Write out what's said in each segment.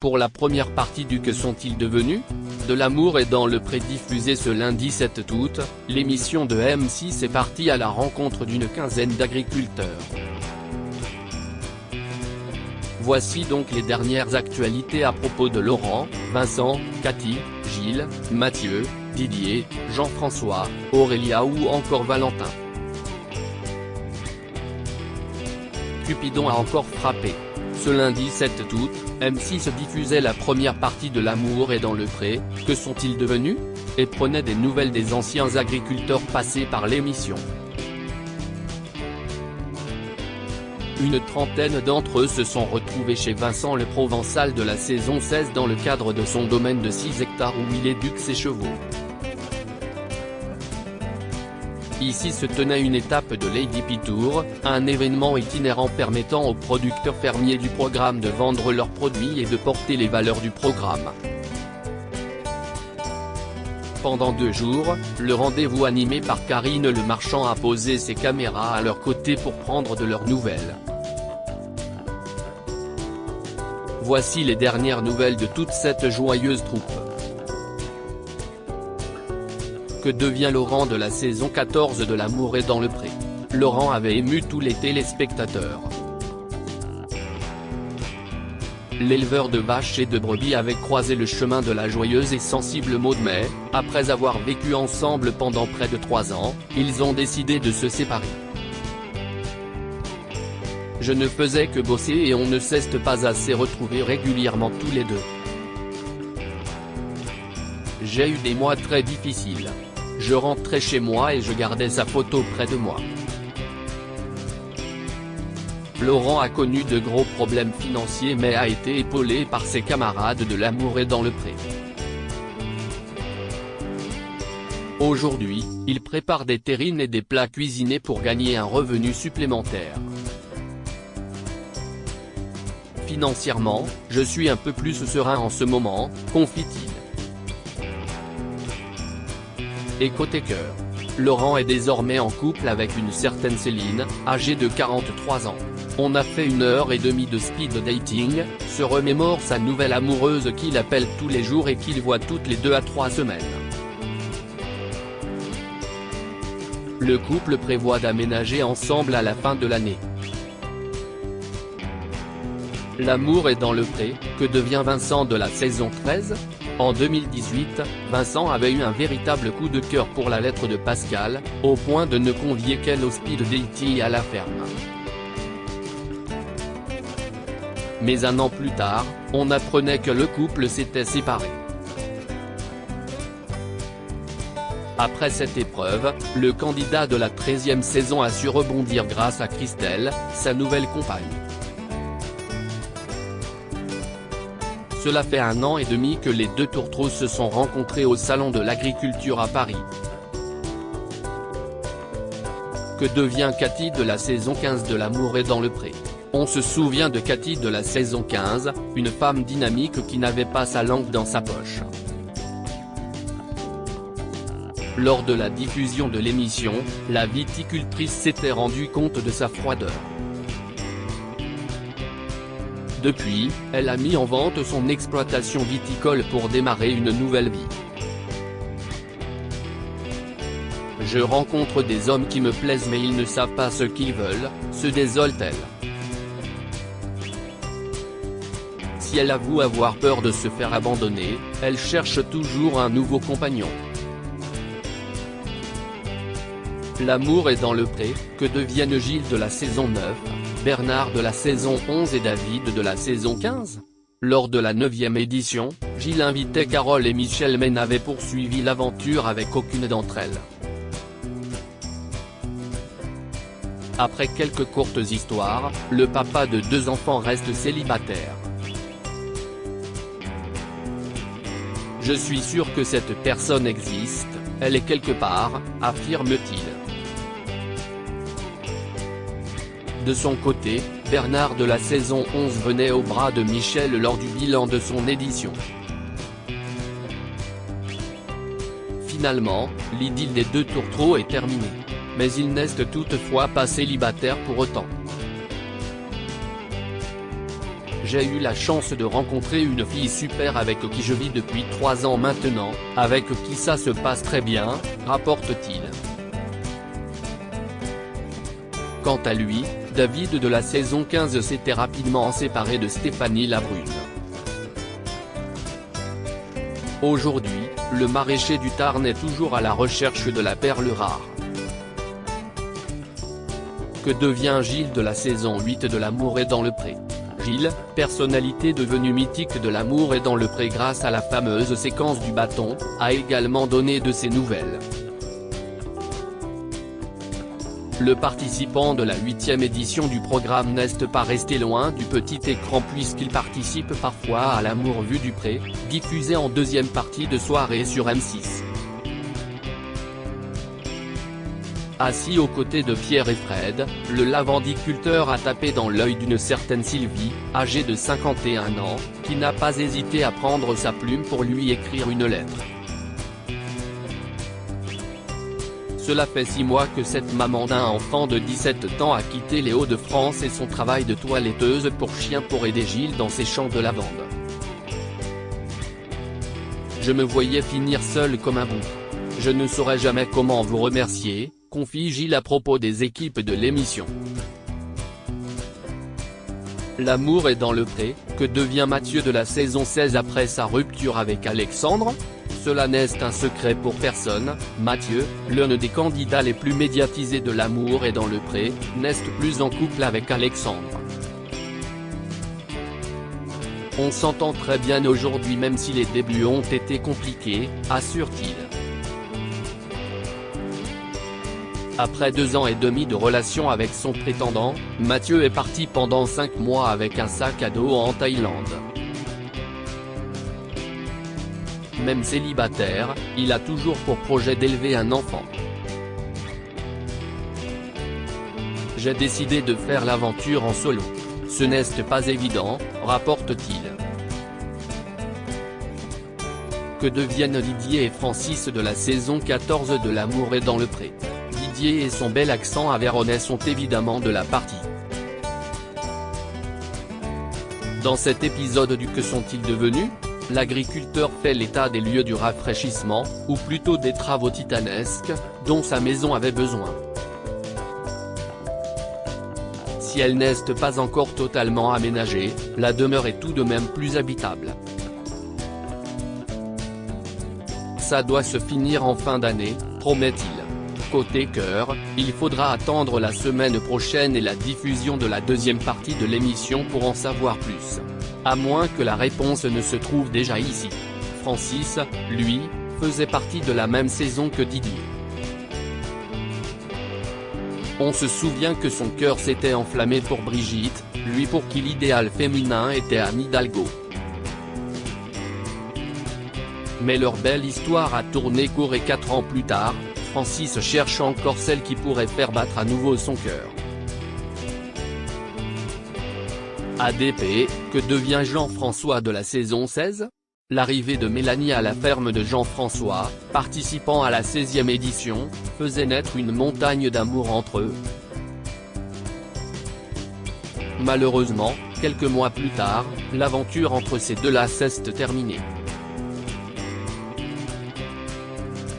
pour la première partie du Que sont-ils devenus ? De l'amour et dans le pré diffusé ce lundi 7 août, l'émission de M6 est partie à la rencontre d'une quinzaine d'agriculteurs. Voici donc les dernières actualités à propos de Laurent, Vincent, Cathy, Gilles, Mathieu, Didier, Jean-François, Aurélia ou encore Valentin. Cupidon a encore frappé. Ce lundi 7 août, M6 diffusait la première partie de L'amour est dans le pré, Que sont-ils devenus ? Et prenait des nouvelles des anciens agriculteurs passés par l'émission. Une trentaine d'entre eux se sont retrouvés chez Vincent le Provençal de la saison 16 dans le cadre de son domaine de 6 hectares où il éduque ses chevaux. Ici se tenait une étape de Lady Pitour, un événement itinérant permettant aux producteurs fermiers du programme de vendre leurs produits et de porter les valeurs du programme. Pendant 2 jours, le rendez-vous animé par Karine Le Marchand a posé ses caméras à leur côté pour prendre de leurs nouvelles. Voici les dernières nouvelles de toute cette joyeuse troupe. Que devient Laurent de la saison 14 de L'amour est dans le pré ? Laurent avait ému tous les téléspectateurs. L'éleveur de vaches et de brebis avait croisé le chemin de la joyeuse et sensible Maud, mais, après avoir vécu ensemble pendant près de 3 ans, ils ont décidé de se séparer. Je ne faisais que bosser et on ne s'est pas assez retrouvés régulièrement tous les deux. J'ai eu des mois très difficiles. Je rentrais chez moi et je gardais sa photo près de moi. Laurent a connu de gros problèmes financiers mais a été épaulé par ses camarades de L'amour est dans le pré. Aujourd'hui, il prépare des terrines et des plats cuisinés pour gagner un revenu supplémentaire. Financièrement, je suis un peu plus serein en ce moment, confie-t-il. Et côté cœur, Laurent est désormais en couple avec une certaine Céline, âgée de 43 ans. On a fait 1h30 de speed dating, se remémore sa nouvelle amoureuse qu'il appelle tous les jours et qu'il voit toutes les 2 à 3 semaines. Le couple prévoit d'aménager ensemble à la fin de l'année. L'amour est dans le pré, que devient Vincent de la saison 13 ? En 2018, Vincent avait eu un véritable coup de cœur pour la lettre de Pascal, au point de ne convier qu'elle au speed dating à la ferme. Mais 1 an plus tard, on apprenait que le couple s'était séparé. Après cette épreuve, le candidat de la 13e saison a su rebondir grâce à Christelle, sa nouvelle compagne. Cela fait 1 an et demi que les 2 tourtereaux se sont rencontrés au Salon de l'Agriculture à Paris. Que devient Cathy de la saison 15 de L'amour est dans le pré ? On se souvient de Cathy de la saison 15, une femme dynamique qui n'avait pas sa langue dans sa poche. Lors de la diffusion de l'émission, la viticultrice s'était rendue compte de sa froideur. Depuis, elle a mis en vente son exploitation viticole pour démarrer une nouvelle vie. Je rencontre des hommes qui me plaisent mais ils ne savent pas ce qu'ils veulent, se désole-t-elle. Si elle avoue avoir peur de se faire abandonner, elle cherche toujours un nouveau compagnon. L'amour est dans le pré, que deviennent Gilles de la saison 9, Bernard de la saison 11 et David de la saison 15 ? Lors de la 9e édition, Gilles invitait Carole et Michel mais n'avait poursuivi l'aventure avec aucune d'entre elles. Après quelques courtes histoires, le papa de 2 enfants reste célibataire. Je suis sûr que cette personne existe, elle est quelque part, affirme-t-il. De son côté, Bernard de la saison 11 venait au bras de Michel lors du bilan de son édition. Finalement, l'idylle des 2 tourtereaux est terminée. Mais ils n'est toutefois pas célibataires pour autant. J'ai eu la chance de rencontrer une fille super avec qui je vis depuis 3 ans maintenant, avec qui ça se passe très bien, rapporte-t-il. Quant à lui, David de la saison 15 s'était rapidement séparé de Stéphanie Labrune. Aujourd'hui, le maraîcher du Tarn est toujours à la recherche de la perle rare. Que devient Gilles de la saison 8 de L'amour est dans le pré? Gilles, personnalité devenue mythique de L'amour est dans le pré grâce à la fameuse séquence du bâton, a également donné de ses nouvelles. Le participant de la 8e édition du programme n'est pas resté loin du petit écran puisqu'il participe parfois à L'amour vu du pré, diffusé en deuxième partie de soirée sur M6. Assis aux côtés de Pierre et Fred, le lavandiculteur a tapé dans l'œil d'une certaine Sylvie, âgée de 51 ans, qui n'a pas hésité à prendre sa plume pour lui écrire une lettre. Cela fait 6 mois que cette maman d'un enfant de 17 ans a quitté les Hauts-de-France et son travail de toiletteuse pour chien pour aider Gilles dans ses champs de lavande. Je me voyais finir seul comme un bouc. Je ne saurais jamais comment vous remercier, confie Gilles à propos des équipes de l'émission. L'amour est dans le pré, que devient Mathieu de la saison 16 après sa rupture avec Alexandre? Cela n'est un secret pour personne, Mathieu, l'un des candidats les plus médiatisés de L'amour est dans le pré, n'est plus en couple avec Alexandre. On s'entend très bien aujourd'hui même si les débuts ont été compliqués, assure-t-il. Après 2 ans et demi de relation avec son prétendant, Mathieu est parti pendant 5 mois avec un sac à dos en Thaïlande. Même célibataire, il a toujours pour projet d'élever un enfant. J'ai décidé de faire l'aventure en solo. Ce n'est pas évident, rapporte-t-il. Que deviennent Didier et Francis de la saison 14 de L'amour est dans le pré? Didier et son bel accent aveyronais sont évidemment de la partie. Dans cet épisode du Que sont-ils devenus? L'agriculteur fait l'état des lieux du rafraîchissement, ou plutôt des travaux titanesques, dont sa maison avait besoin. Si elle n'est pas encore totalement aménagée, la demeure est tout de même plus habitable. Ça doit se finir en fin d'année, promet-il. Côté cœur, il faudra attendre la semaine prochaine et la diffusion de la deuxième partie de l'émission pour en savoir plus. À moins que la réponse ne se trouve déjà ici. Francis, lui, faisait partie de la même saison que Didier. On se souvient que son cœur s'était enflammé pour Brigitte, lui pour qui l'idéal féminin était Anne Hidalgo. Mais leur belle histoire a tourné court et 4 ans plus tard, Francis cherche encore celle qui pourrait faire battre à nouveau son cœur. ADP, que devient Jean-François de la saison 16? L'arrivée de Mélanie à la ferme de Jean-François, participant à la 16e édition, faisait naître une montagne d'amour entre eux. Malheureusement, quelques mois plus tard, l'aventure entre ces deux-là s'est terminée.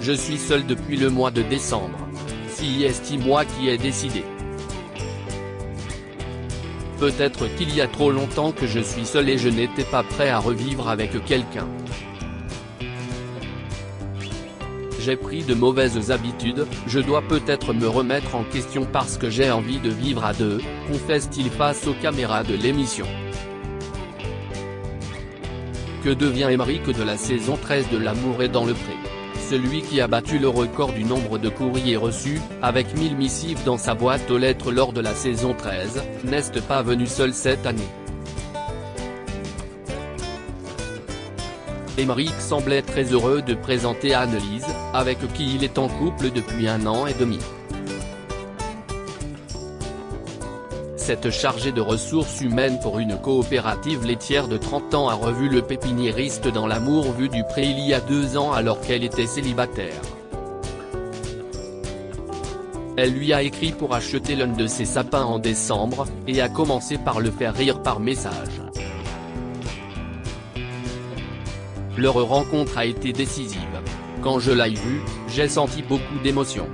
Je suis seul depuis le mois de décembre. Si est moi qui ai décidé. Peut-être qu'il y a trop longtemps que je suis seul et je n'étais pas prêt à revivre avec quelqu'un. J'ai pris de mauvaises habitudes, je dois peut-être me remettre en question parce que j'ai envie de vivre à deux, confesse-t-il face aux caméras de l'émission. Que devient Émeric de la saison 13 de L'amour est dans le pré? Celui qui a battu le record du nombre de courriers reçus, avec 1000 missives dans sa boîte aux lettres lors de la saison 13, n'est pas venu seul cette année. Émeric semblait très heureux de présenter Anne-Lise, avec qui il est en couple depuis 1 an et demi. Cette chargée de ressources humaines pour une coopérative laitière de 30 ans a revu le pépiniériste dans L'amour vu du pré il y a 2 ans alors qu'elle était célibataire. Elle lui a écrit pour acheter l'un de ses sapins en décembre, et a commencé par le faire rire par message. Leur rencontre a été décisive. Quand je l'ai vue, j'ai senti beaucoup d'émotion.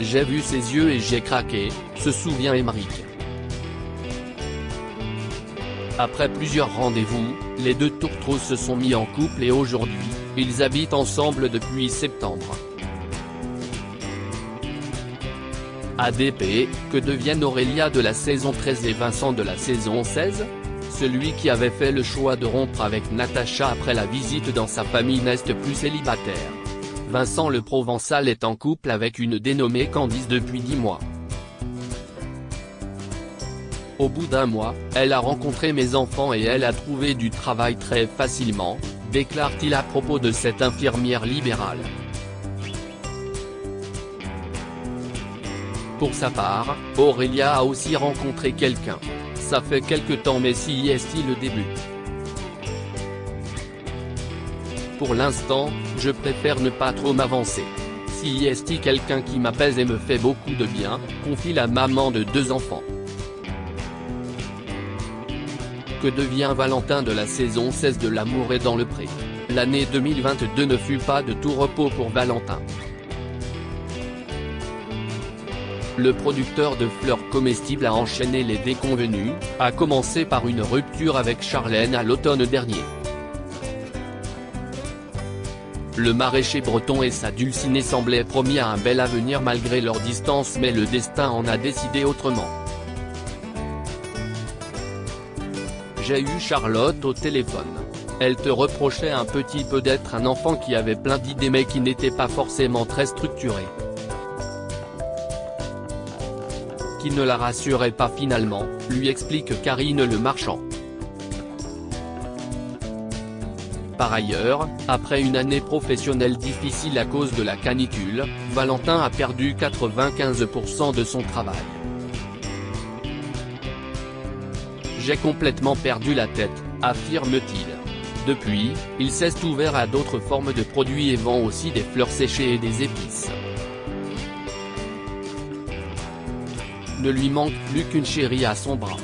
J'ai vu ses yeux et j'ai craqué, se souvient Emeric. Après plusieurs rendez-vous, les deux tourtereaux se sont mis en couple et aujourd'hui, ils habitent ensemble depuis septembre. ADP, que deviennent Aurélia de la saison 13 et Vincent de la saison 16 ? Celui qui avait fait le choix de rompre avec Natacha après la visite dans sa famille n'est plus célibataire. Vincent le Provençal est en couple avec une dénommée Candice depuis 10 mois. Au bout d'un mois, elle a rencontré mes enfants et elle a trouvé du travail très facilement, déclare-t-il à propos de cette infirmière libérale. Pour sa part, Aurélia a aussi rencontré quelqu'un. Ça fait quelque temps mais si est-il le début. Pour l'instant, je préfère ne pas trop m'avancer. Si est-il quelqu'un qui m'apaise et me fait beaucoup de bien, confie la maman de 2 enfants. Que devient Valentin de la saison 16 de L'amour est dans le pré ? L'année 2022 ne fut pas de tout repos pour Valentin. Le producteur de fleurs comestibles a enchaîné les déconvenues, à commencer par une rupture avec Charlène à l'automne dernier. Le maraîcher breton et sa dulcinée semblaient promis à un bel avenir malgré leur distance, mais le destin en a décidé autrement. J'ai eu Charlotte au téléphone. Elle te reprochait un petit peu d'être un enfant qui avait plein d'idées mais qui n'était pas forcément très structuré. Qui ne la rassurait pas finalement, lui explique Karine Le Marchand. Par ailleurs, après une année professionnelle difficile à cause de la canicule, Valentin a perdu 95% de son travail. J'ai complètement perdu la tête, affirme-t-il. Depuis, il s'est ouvert à d'autres formes de produits et vend aussi des fleurs séchées et des épices. Ne lui manque plus qu'une chérie à son bras.